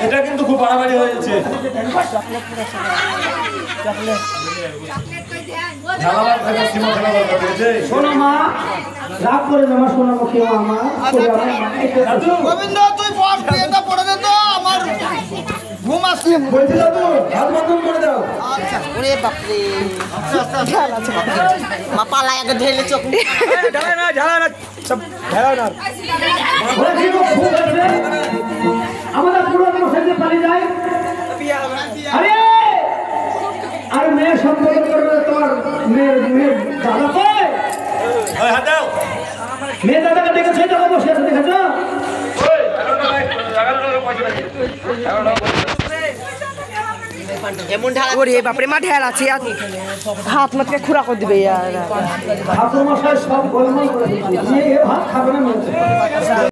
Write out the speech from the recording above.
এটা কিন্তু খুব বাড়াবাড়ি হয়ে যাচ্ছে। শোনো মা, রাগ করে না আমার শোনো মুখে আমার গোবিন্দ তুই বস, এটা পড়ে দে তো, আমার ঘুম আসছে। বলছি দাদু হাত বন্ধন করে দাও। ওরে বাপরে, মা পালা আগে ঢেলে চোখ ঝালা না সব ঝালা না। ওরা কি খুব আছে আমাদের পুরো মশাইতে পালিয়ে যায়। আরে আর মেয়ে সম্পর্ক করবে তোমার মেয়ের দাদা কই? ওই হাত দাও। মেয়ে দাদাকে দেখেছো? দেখো বসে আছে, দেখেছো? ওই 11টার পয়সা আছে। এমন ঢালা ওরে বাপরে মা ঢেল আছে হাত মাতকে খুঁড়া করে দিবে ঠাকুর মশাই সব গোলমাল করে দিচ্ছে। মেয়ে ভাত খাবে না মেয়ে।